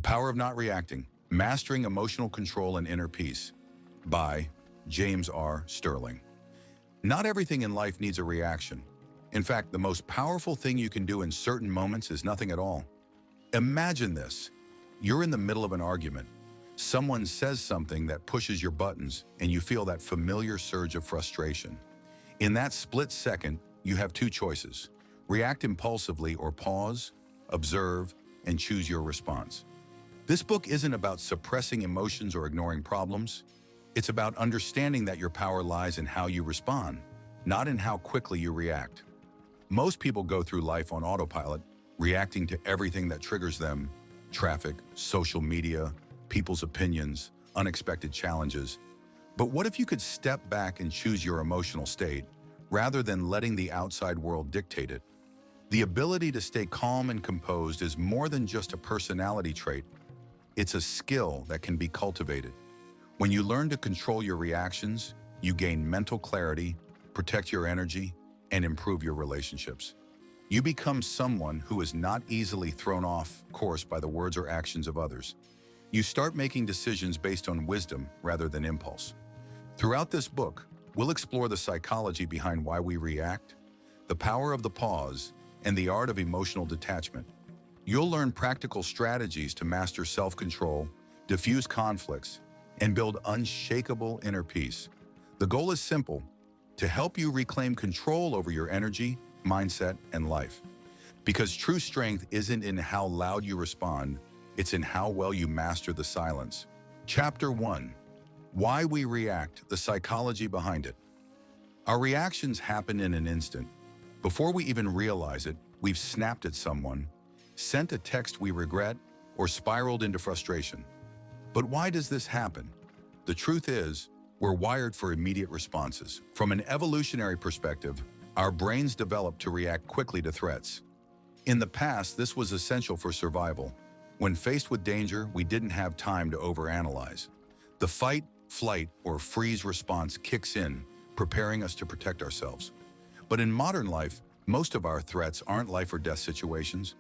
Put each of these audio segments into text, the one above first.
The Power of Not Reacting, Mastering Emotional Control and Inner Peace by James R. Sterling. Not everything in life needs a reaction. In fact, the most powerful thing you can do in certain moments is nothing at all. Imagine this. You're in the middle of an argument. Someone says something that pushes your buttons, and you feel that familiar surge of frustration. In that split second, you have two choices: react impulsively or pause, observe, and choose your response. This book isn't about suppressing emotions or ignoring problems. It's about understanding that your power lies in how you respond, not in how quickly you react. Most people go through life on autopilot, reacting to everything that triggers them: traffic, social media, people's opinions, unexpected challenges. But what if you could step back and choose your emotional state, rather than letting the outside world dictate it? The ability to stay calm and composed is more than just a personality trait. It's a skill that can be cultivated. When you learn to control your reactions, you gain mental clarity, protect your energy, and improve your relationships. You become someone who is not easily thrown off course by the words or actions of others. You start making decisions based on wisdom rather than impulse. Throughout this book, we'll explore the psychology behind why we react, the power of the pause, and the art of emotional detachment. You'll learn practical strategies to master self-control, diffuse conflicts, and build unshakable inner peace. The goal is simple: to help you reclaim control over your energy, mindset, and life. Because true strength isn't in how loud you respond, it's in how well you master the silence. Chapter 1. Why we react, the psychology behind it. Our reactions happen in an instant. Before we even realize it, we've snapped at someone, sent a text we regret, or spiraled into frustration. But why does this happen? The truth is, we're wired for immediate responses. From an evolutionary perspective, our brains developed to react quickly to threats. In the past, this was essential for survival. When faced with danger, we didn't have time to overanalyze. The fight, flight, or freeze response kicks in, preparing us to protect ourselves. But in modern life, most of our threats aren't life or death situations.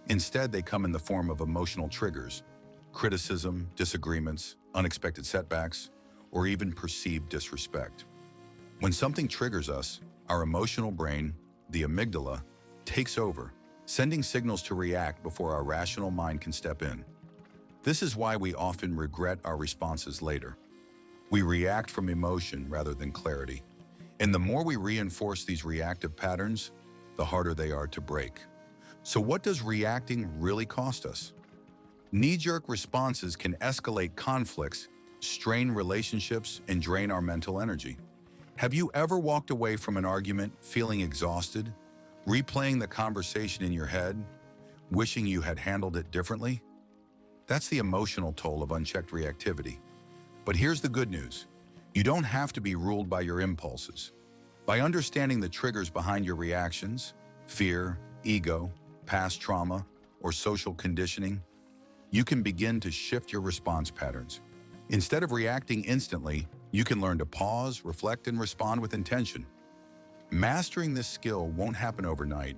Instead, they come in the form of emotional triggers: criticism, disagreements, unexpected setbacks, or even perceived disrespect. When something triggers us, our emotional brain, the amygdala, takes over, sending signals to react before our rational mind can step in. This is why we often regret our responses later. We react from emotion rather than clarity. And the more we reinforce these reactive patterns, the harder they are to break. So what does reacting really cost us? Knee-jerk responses can escalate conflicts, strain relationships, and drain our mental energy. Have you ever walked away from an argument feeling exhausted, replaying the conversation in your head, wishing you had handled it differently? That's the emotional toll of unchecked reactivity. But here's the good news. You don't have to be ruled by your impulses. By understanding the triggers behind your reactions, fear, ego, past trauma, or social conditioning, you can begin to shift your response patterns. Instead of reacting instantly, you can learn to pause, reflect, and respond with intention. Mastering this skill won't happen overnight,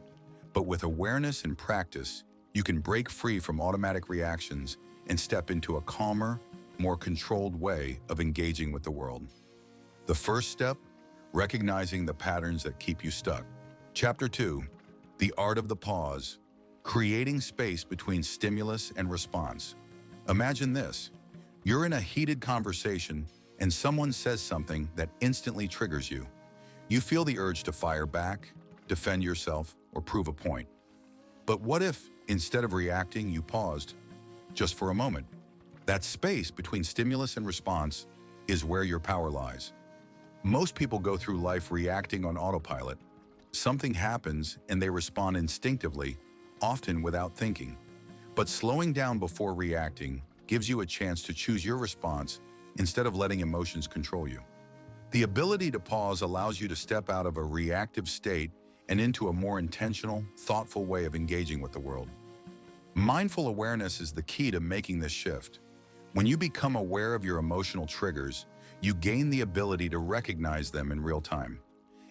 but with awareness and practice, you can break free from automatic reactions and step into a calmer, more controlled way of engaging with the world. The first step: recognizing the patterns that keep you stuck. Chapter 2. The Art of the Pause. Creating space between stimulus and response. Imagine this. You're in a heated conversation and someone says something that instantly triggers you. You feel the urge to fire back, defend yourself, or prove a point. But what if, instead of reacting, you paused just for a moment? That space between stimulus and response is where your power lies. Most people go through life reacting on autopilot. Something happens and they respond instinctively, often without thinking. But slowing down before reacting gives you a chance to choose your response instead of letting emotions control you. The ability to pause allows you to step out of a reactive state and into a more intentional, thoughtful way of engaging with the world. Mindful awareness is the key to making this shift. When you become aware of your emotional triggers, you gain the ability to recognize them in real time.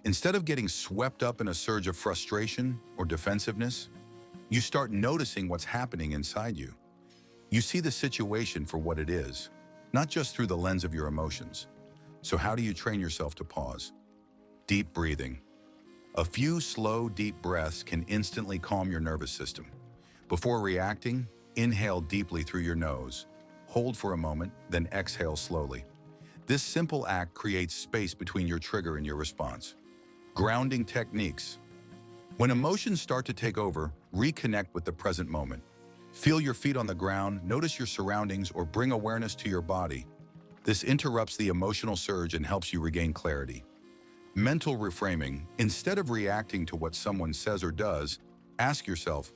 Instead of getting swept up in a surge of frustration or defensiveness, you start noticing what's happening inside you. You see the situation for what it is, not just through the lens of your emotions. So how do you train yourself to pause? Deep breathing. A few slow, deep breaths can instantly calm your nervous system. Before reacting, inhale deeply through your nose. Hold for a moment, then exhale slowly. This simple act creates space between your trigger and your response. Grounding techniques. When emotions start to take over, reconnect with the present moment. Feel your feet on the ground, notice your surroundings, or bring awareness to your body. This interrupts the emotional surge and helps you regain clarity. Mental reframing. Instead of reacting to what someone says or does, ask yourself,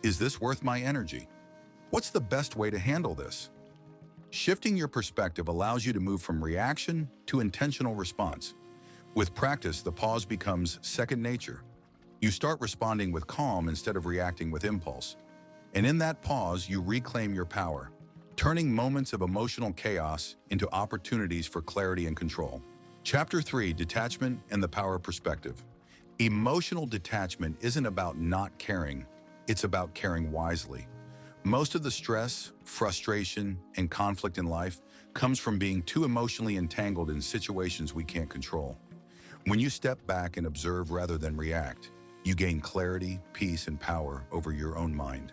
is this worth my energy? What's the best way to handle this? Shifting your perspective allows you to move from reaction to intentional response. With practice, the pause becomes second nature. You start responding with calm instead of reacting with impulse. And in that pause, you reclaim your power, turning moments of emotional chaos into opportunities for clarity and control. Chapter 3, Detachment and the Power of Perspective. Emotional detachment isn't about not caring, it's about caring wisely. Most of the stress, frustration, and conflict in life comes from being too emotionally entangled in situations we can't control. When you step back and observe rather than react, you gain clarity, peace, and power over your own mind.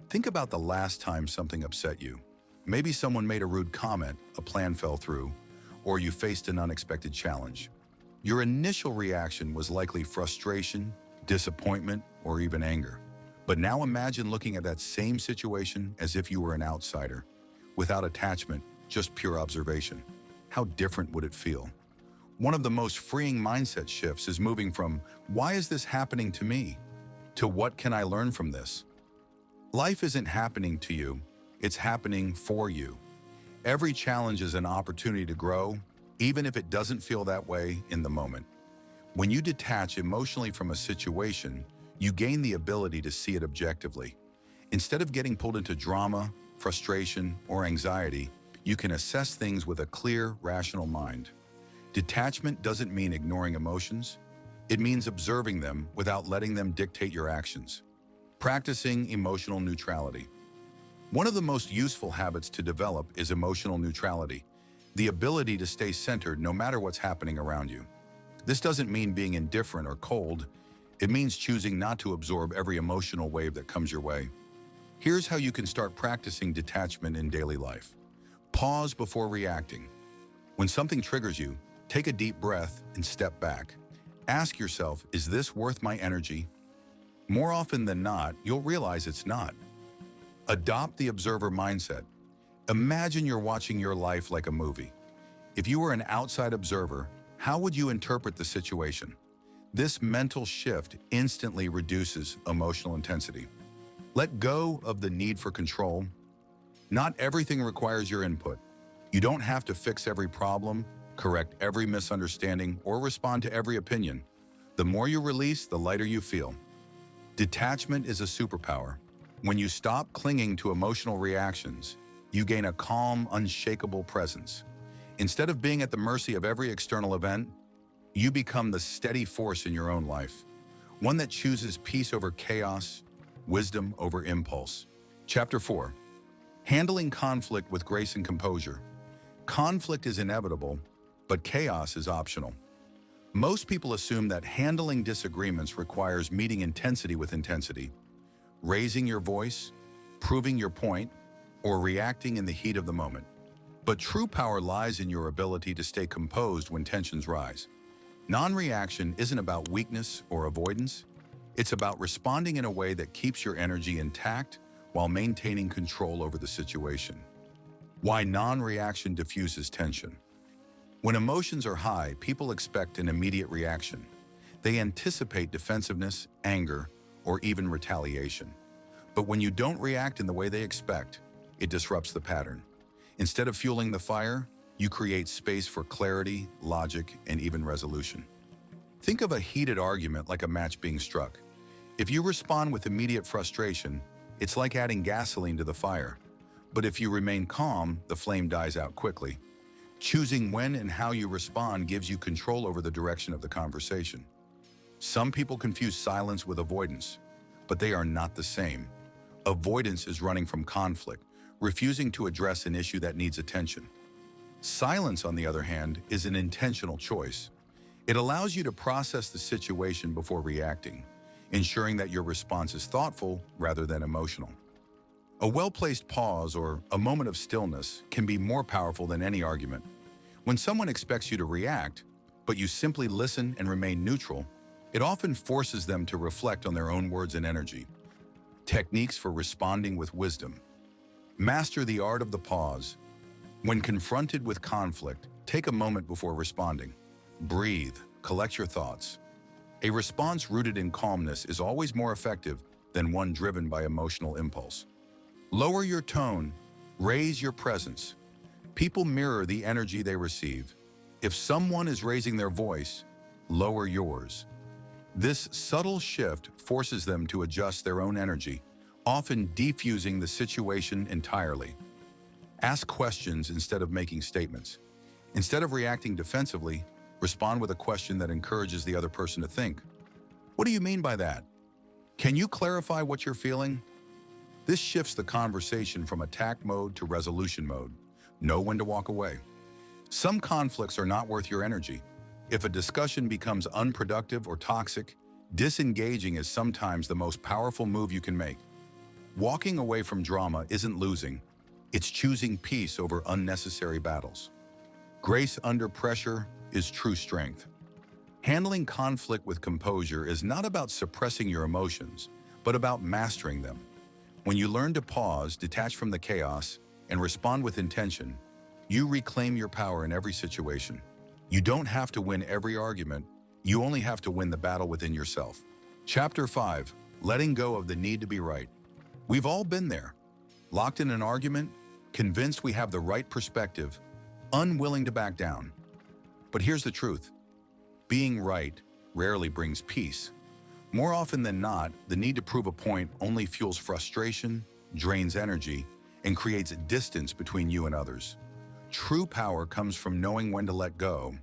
Think about the last time something upset you. Maybe someone made a rude comment, a plan fell through, or you faced an unexpected challenge. Your initial reaction was likely frustration, disappointment, or even anger. But now imagine looking at that same situation as if you were an outsider, without attachment, just pure observation. How different would it feel? One of the most freeing mindset shifts is moving from, why is this happening to me, to what can I learn from this? Life isn't happening to you, it's happening for you. Every challenge is an opportunity to grow, even if it doesn't feel that way in the moment. When you detach emotionally from a situation, you gain the ability to see it objectively. Instead of getting pulled into drama, frustration, or anxiety, you can assess things with a clear, rational mind. Detachment doesn't mean ignoring emotions. It means observing them without letting them dictate your actions. Practicing emotional neutrality. One of the most useful habits to develop is emotional neutrality, the ability to stay centered no matter what's happening around you. This doesn't mean being indifferent or cold. It means choosing not to absorb every emotional wave that comes your way. Here's how you can start practicing detachment in daily life. Pause before reacting. When something triggers you, take a deep breath and step back. Ask yourself, is this worth my energy? More often than not, you'll realize it's not. Adopt the observer mindset. Imagine you're watching your life like a movie. If you were an outside observer, how would you interpret the situation? This mental shift instantly reduces emotional intensity. Let go of the need for control. Not everything requires your input. You don't have to fix every problem, correct every misunderstanding, or respond to every opinion. The more you release, the lighter you feel. Detachment is a superpower. When you stop clinging to emotional reactions, you gain a calm, unshakable presence. Instead of being at the mercy of every external event, you become the steady force in your own life, one that chooses peace over chaos, wisdom over impulse. Chapter 4. Handling conflict with grace and composure. Conflict is inevitable, but chaos is optional. Most people assume that handling disagreements requires meeting intensity with intensity, raising your voice, proving your point, or reacting in the heat of the moment. But true power lies in your ability to stay composed when tensions rise. Non-reaction isn't about weakness or avoidance. It's about responding in a way that keeps your energy intact while maintaining control over the situation. Why non-reaction diffuses tension. When emotions are high, people expect an immediate reaction. They anticipate defensiveness, anger, or even retaliation. But when you don't react in the way they expect, it disrupts the pattern. Instead of fueling the fire, you create space for clarity, logic, and even resolution. Think of a heated argument like a match being struck. If you respond with immediate frustration, it's like adding gasoline to the fire. But if you remain calm, the flame dies out quickly. Choosing when and how you respond gives you control over the direction of the conversation. Some people confuse silence with avoidance, but they are not the same. Avoidance is running from conflict, refusing to address an issue that needs attention. Silence, on the other hand, is an intentional choice. It allows you to process the situation before reacting, ensuring that your response is thoughtful rather than emotional. A well-placed pause or a moment of stillness can be more powerful than any argument. When someone expects you to react, but you simply listen and remain neutral, it often forces them to reflect on their own words and energy. Techniques for responding with wisdom. Master the art of the pause. When confronted with conflict, take a moment before responding. Breathe, collect your thoughts. A response rooted in calmness is always more effective than one driven by emotional impulse. Lower your tone, raise your presence. People mirror the energy they receive. If someone is raising their voice, lower yours. This subtle shift forces them to adjust their own energy, often defusing the situation entirely. Ask questions instead of making statements. Instead of reacting defensively, respond with a question that encourages the other person to think. What do you mean by that? Can you clarify what you're feeling? This shifts the conversation from attack mode to resolution mode. Know when to walk away. Some conflicts are not worth your energy. If a discussion becomes unproductive or toxic, disengaging is sometimes the most powerful move you can make. Walking away from drama isn't losing, it's choosing peace over unnecessary battles. Grace under pressure is true strength. Handling conflict with composure is not about suppressing your emotions, but about mastering them. When you learn to pause, detach from the chaos, and respond with intention, you reclaim your power in every situation. You don't have to win every argument, you only have to win the battle within yourself. Chapter 5. Letting go of the need to be right. We've all been there, locked in an argument, convinced we have the right perspective, unwilling to back down. But here's the truth. Being right rarely brings peace. More often than not, the need to prove a point only fuels frustration, drains energy, and creates a distance between you and others. True power comes from knowing when to let go,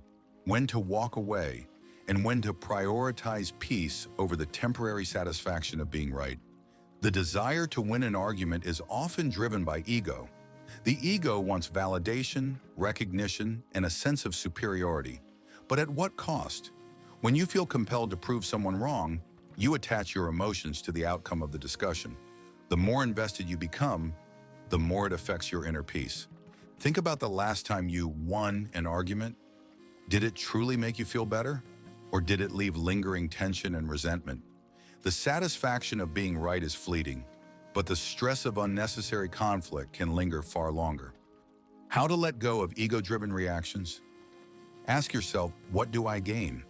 when to walk away, and when to prioritize peace over the temporary satisfaction of being right. The desire to win an argument is often driven by ego. The ego wants validation, recognition, and a sense of superiority. But at what cost? When you feel compelled to prove someone wrong, you attach your emotions to the outcome of the discussion. The more invested you become, the more it affects your inner peace. Think about the last time you won an argument. Did it truly make you feel better? Or did it leave lingering tension and resentment? The satisfaction of being right is fleeting, but the stress of unnecessary conflict can linger far longer. How to let go of ego-driven reactions? Ask yourself, what do I gain?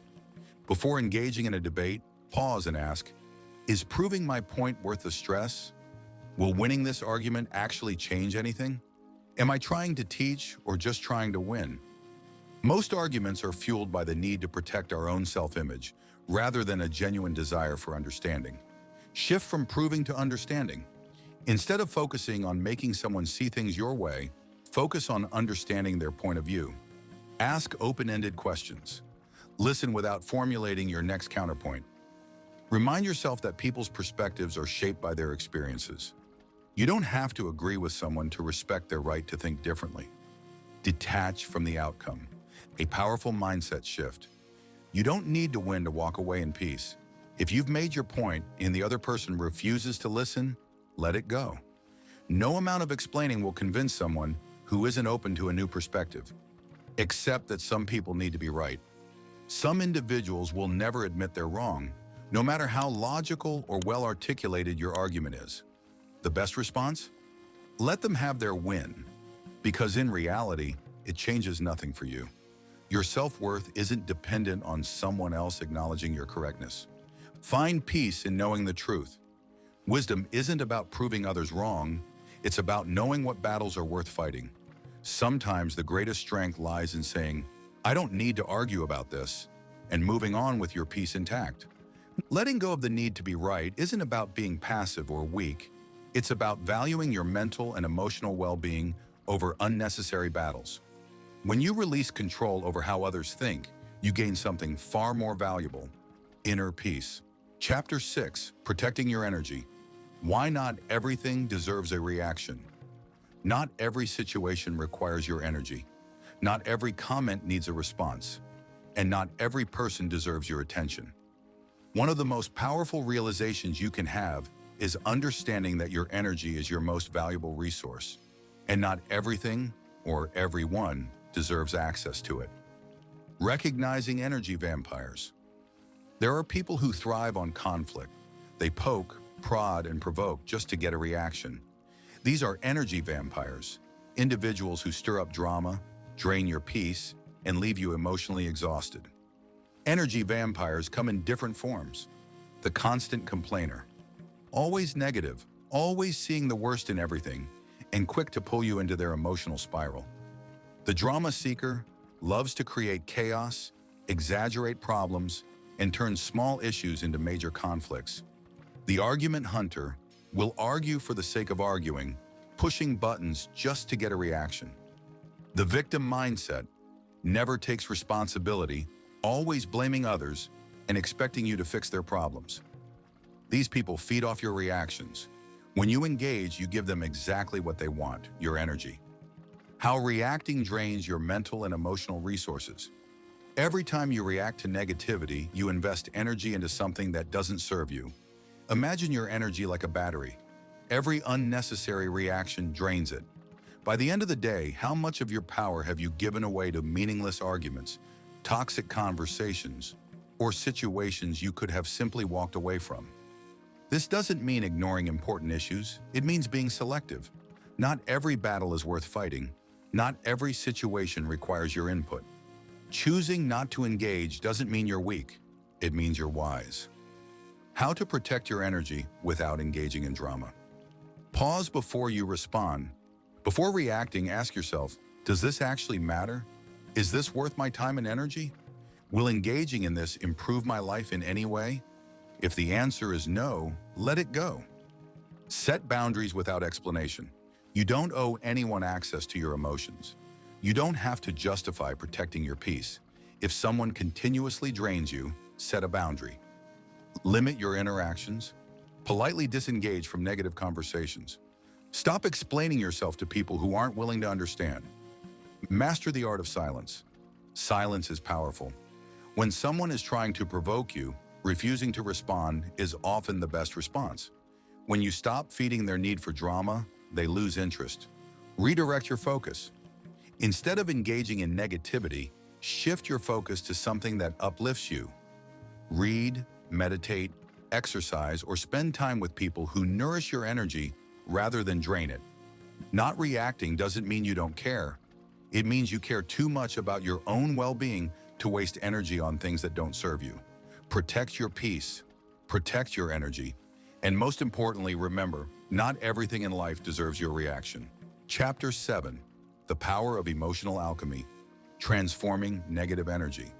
Before engaging in a debate, pause and ask, is proving my point worth the stress? Will winning this argument actually change anything? Am I trying to teach or just trying to win? Most arguments are fueled by the need to protect our own self-image, rather than a genuine desire for understanding. Shift from proving to understanding. Instead of focusing on making someone see things your way, focus on understanding their point of view. Ask open-ended questions. Listen without formulating your next counterpoint. Remind yourself that people's perspectives are shaped by their experiences. You don't have to agree with someone to respect their right to think differently. Detach from the outcome. A powerful mindset shift. You don't need to win to walk away in peace. If you've made your point and the other person refuses to listen, let it go. No amount of explaining will convince someone who isn't open to a new perspective. Accept that some people need to be right. Some individuals will never admit they're wrong, no matter how logical or well-articulated your argument is. The best response? Let them have their win, because in reality, it changes nothing for you. Your self-worth isn't dependent on someone else acknowledging your correctness. Find peace in knowing the truth. Wisdom isn't about proving others wrong, it's about knowing what battles are worth fighting. Sometimes the greatest strength lies in saying, I don't need to argue about this, and moving on with your peace intact. Letting go of the need to be right isn't about being passive or weak. It's about valuing your mental and emotional well-being over unnecessary battles. When you release control over how others think, you gain something far more valuable: inner peace. Chapter 6. Protecting your energy. Why not everything deserves a reaction? Not every situation requires your energy. Not every comment needs a response. And not every person deserves your attention. One of the most powerful realizations you can have is understanding that your energy is your most valuable resource, and not everything or everyone deserves access to it. Recognizing energy vampires. There are people who thrive on conflict. They poke, prod, and provoke just to get a reaction. These are energy vampires, individuals who stir up drama, drain your peace, and leave you emotionally exhausted. Energy vampires come in different forms. The constant complainer, always negative, always seeing the worst in everything, and quick to pull you into their emotional spiral. The drama seeker loves to create chaos, exaggerate problems, and turn small issues into major conflicts. The argument hunter will argue for the sake of arguing, pushing buttons just to get a reaction. The victim mindset never takes responsibility, always blaming others and expecting you to fix their problems. These people feed off your reactions. When you engage, you give them exactly what they want, your energy. How reacting drains your mental and emotional resources. Every time you react to negativity, you invest energy into something that doesn't serve you. Imagine your energy like a battery. Every unnecessary reaction drains it. By the end of the day, how much of your power have you given away to meaningless arguments, toxic conversations, or situations you could have simply walked away from? This doesn't mean ignoring important issues. It means being selective. Not every battle is worth fighting. Not every situation requires your input. Choosing not to engage doesn't mean you're weak. It means you're wise. How to protect your energy without engaging in drama. Pause before you respond. Before reacting, ask yourself, does this actually matter? Is this worth my time and energy? Will engaging in this improve my life in any way? If the answer is no, let it go. Set boundaries without explanation. You don't owe anyone access to your emotions. You don't have to justify protecting your peace. If someone continuously drains you, set a boundary. Limit your interactions. Politely disengage from negative conversations. Stop explaining yourself to people who aren't willing to understand. Master the art of silence. Silence is powerful. When someone is trying to provoke you, refusing to respond is often the best response. When you stop feeding their need for drama, they lose interest. Redirect your focus. Instead of engaging in negativity, shift your focus to something that uplifts you. Read, meditate, exercise, or spend time with people who nourish your energy rather than drain it. Not reacting doesn't mean you don't care. It means you care too much about your own well-being to waste energy on things that don't serve you. Protect your peace, protect your energy, and most importantly, remember, not everything in life deserves your reaction. Chapter 7, The Power of Emotional Alchemy, Transforming Negative Energy.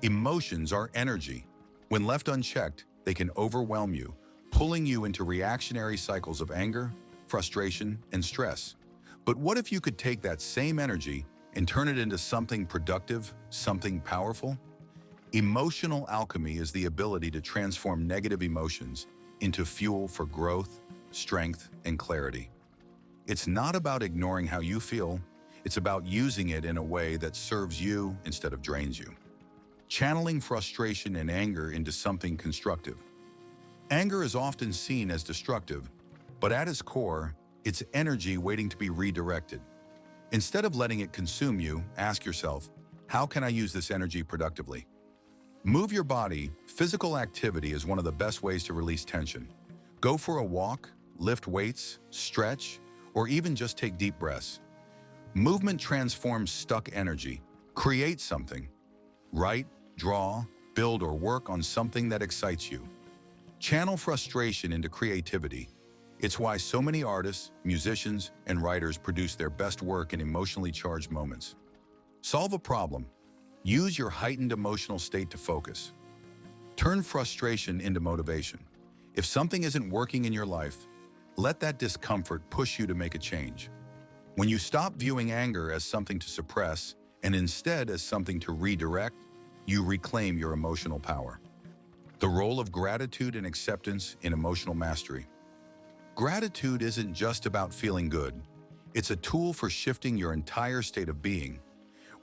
Emotions are energy. When left unchecked, they can overwhelm you, pulling you into reactionary cycles of anger, frustration, and stress. But what if you could take that same energy and turn it into something productive, something powerful? Emotional alchemy is the ability to transform negative emotions into fuel for growth, strength, and clarity. It's not about ignoring how you feel, it's about using it in a way that serves you instead of drains you. Channeling frustration and anger into something constructive. Anger is often seen as destructive, but at its core, it's energy waiting to be redirected. Instead of letting it consume you, ask yourself, how can I use this energy productively? Move your body. Physical activity is one of the best ways to release tension. Go for a walk, lift weights, stretch, or even just take deep breaths. Movement transforms stuck energy. Create something. Write, draw, build, or work on something that excites you. Channel frustration into creativity. It's why so many artists, musicians, and writers produce their best work in emotionally charged moments. Solve a problem. Use your heightened emotional state to focus. Turn frustration into motivation. If something isn't working in your life, let that discomfort push you to make a change. When you stop viewing anger as something to suppress and instead as something to redirect, you reclaim your emotional power. The role of gratitude and acceptance in emotional mastery. Gratitude isn't just about feeling good. It's a tool for shifting your entire state of being.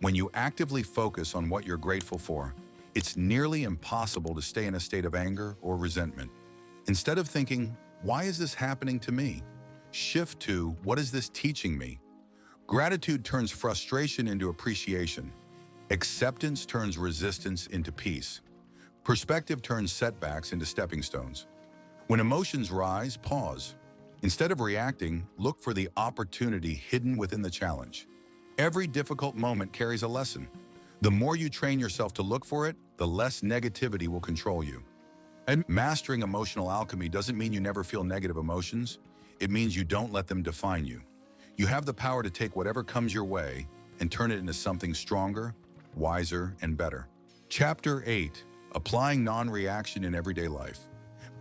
When you actively focus on what you're grateful for, it's nearly impossible to stay in a state of anger or resentment. Instead of thinking, why is this happening to me? Shift to, what is this teaching me? Gratitude turns frustration into appreciation. Acceptance turns resistance into peace. Perspective turns setbacks into stepping stones. When emotions rise, pause. Instead of reacting, look for the opportunity hidden within the challenge. Every difficult moment carries a lesson. The more you train yourself to look for it, the less negativity will control you. And mastering emotional alchemy doesn't mean you never feel negative emotions. It means you don't let them define you. You have the power to take whatever comes your way and turn it into something stronger, wiser, and better. Chapter 8. Applying non-reaction in everyday life.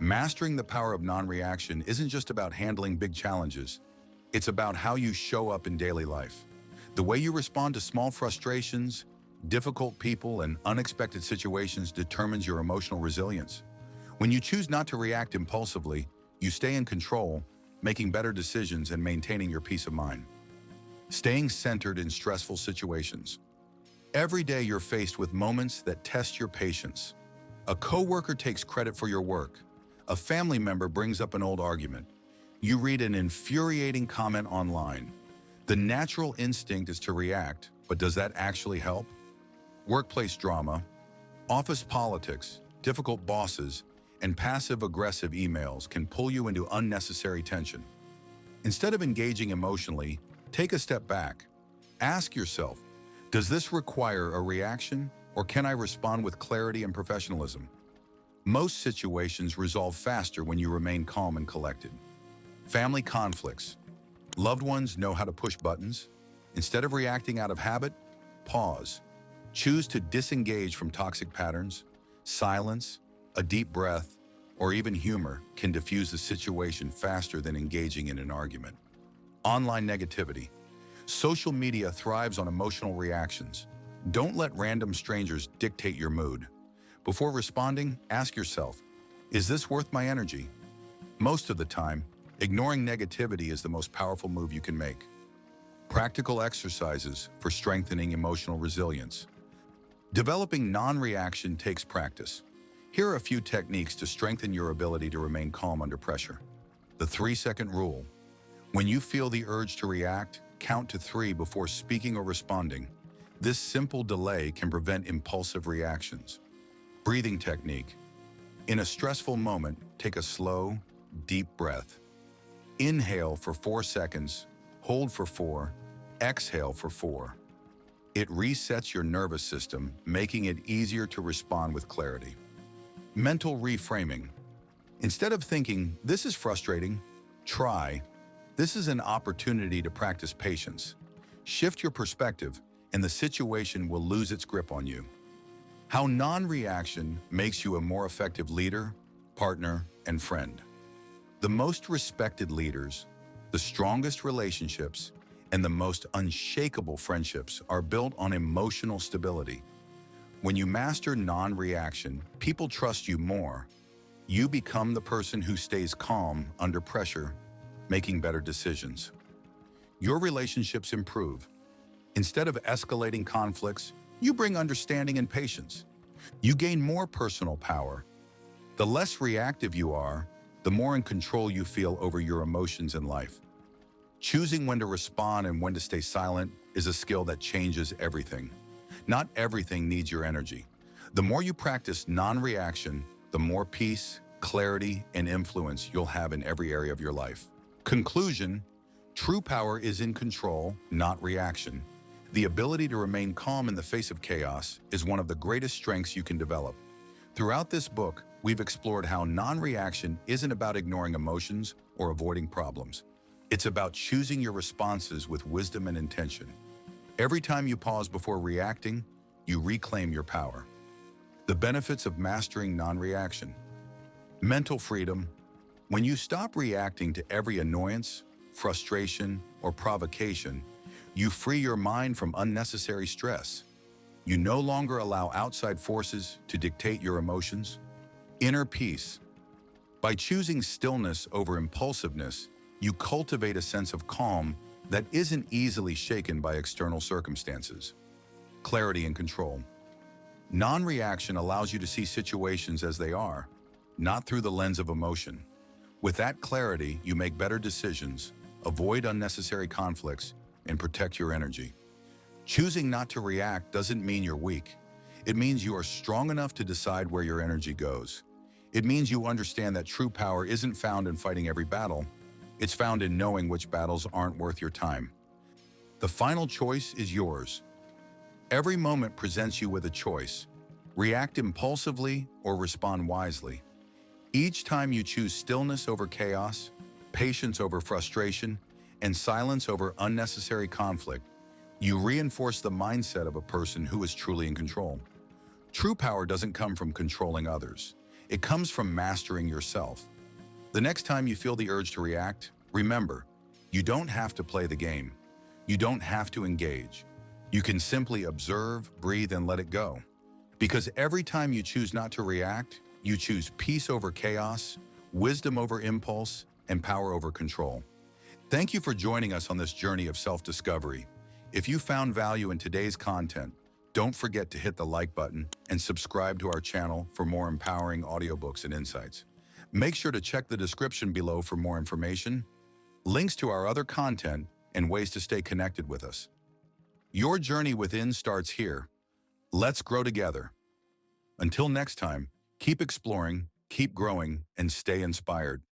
Mastering the power of non-reaction isn't just about handling big challenges. It's about how you show up in daily life. The way you respond to small frustrations, difficult people, and unexpected situations determines your emotional resilience. When you choose not to react impulsively, you stay in control, making better decisions and maintaining your peace of mind. Staying centered in stressful situations. Every day you're faced with moments that test your patience. A coworker takes credit for your work. A family member brings up an old argument. You read an infuriating comment online. The natural instinct is to react, but does that actually help? Workplace drama, office politics, difficult bosses, and passive-aggressive emails can pull you into unnecessary tension. Instead of engaging emotionally, take a step back. Ask yourself, does this require a reaction, or can I respond with clarity and professionalism? Most situations resolve faster when you remain calm and collected. Family conflicts. Loved ones know how to push buttons. Instead of reacting out of habit, pause. Choose to disengage from toxic patterns. Silence, a deep breath, or even humor can diffuse the situation faster than engaging in an argument. Online negativity. Social media thrives on emotional reactions. Don't let random strangers dictate your mood. Before responding, ask yourself, is this worth my energy? Most of the time, ignoring negativity is the most powerful move you can make. Practical exercises for strengthening emotional resilience. Developing non-reaction takes practice. Here are a few techniques to strengthen your ability to remain calm under pressure. The 3-second rule. When you feel the urge to react, count to 3 before speaking or responding. This simple delay can prevent impulsive reactions. Breathing technique. In a stressful moment, take a slow, deep breath. Inhale for 4 seconds, hold for 4, exhale for 4. It resets your nervous system, making it easier to respond with clarity. Mental reframing. Instead of thinking, this is frustrating, try, this is an opportunity to practice patience. Shift your perspective, and the situation will lose its grip on you. How non-reaction makes you a more effective leader, partner, and friend. The most respected leaders, the strongest relationships, and the most unshakable friendships are built on emotional stability. When you master non-reaction, people trust you more. You become the person who stays calm under pressure, making better decisions. Your relationships improve. Instead of escalating conflicts, you bring understanding and patience. You gain more personal power. The less reactive you are, the more in control you feel over your emotions in life. Choosing when to respond and when to stay silent is a skill that changes everything. Not everything needs your energy. The more you practice non-reaction, the more peace, clarity, and influence you'll have in every area of your life. Conclusion: true power is in control, not reaction. The ability to remain calm in the face of chaos is one of the greatest strengths you can develop. Throughout this book, we've explored how non-reaction isn't about ignoring emotions or avoiding problems. It's about choosing your responses with wisdom and intention. Every time you pause before reacting, you reclaim your power. The benefits of mastering non-reaction. Mental freedom. When you stop reacting to every annoyance, frustration, or provocation, you free your mind from unnecessary stress. You no longer allow outside forces to dictate your emotions. Inner peace. By choosing stillness over impulsiveness, you cultivate a sense of calm that isn't easily shaken by external circumstances. Clarity and control. Non-reaction allows you to see situations as they are, not through the lens of emotion. With that clarity, you make better decisions, avoid unnecessary conflicts, and protect your energy. Choosing not to react doesn't mean you're weak. It means you are strong enough to decide where your energy goes. It means you understand that true power isn't found in fighting every battle. It's found in knowing which battles aren't worth your time. The final choice is yours. Every moment presents you with a choice. React impulsively or respond wisely. Each time you choose stillness over chaos, patience over frustration, and silence over unnecessary conflict, you reinforce the mindset of a person who is truly in control. True power doesn't come from controlling others. It comes from mastering yourself. The next time you feel the urge to react, remember, you don't have to play the game. You don't have to engage. You can simply observe, breathe, and let it go. Because every time you choose not to react, you choose peace over chaos, wisdom over impulse, and power over control. Thank you for joining us on this journey of self-discovery. If you found value in today's content, don't forget to hit the like button and subscribe to our channel for more empowering audiobooks and insights. Make sure to check the description below for more information, links to our other content, and ways to stay connected with us. Your journey within starts here. Let's grow together. Until next time, keep exploring, keep growing, and stay inspired.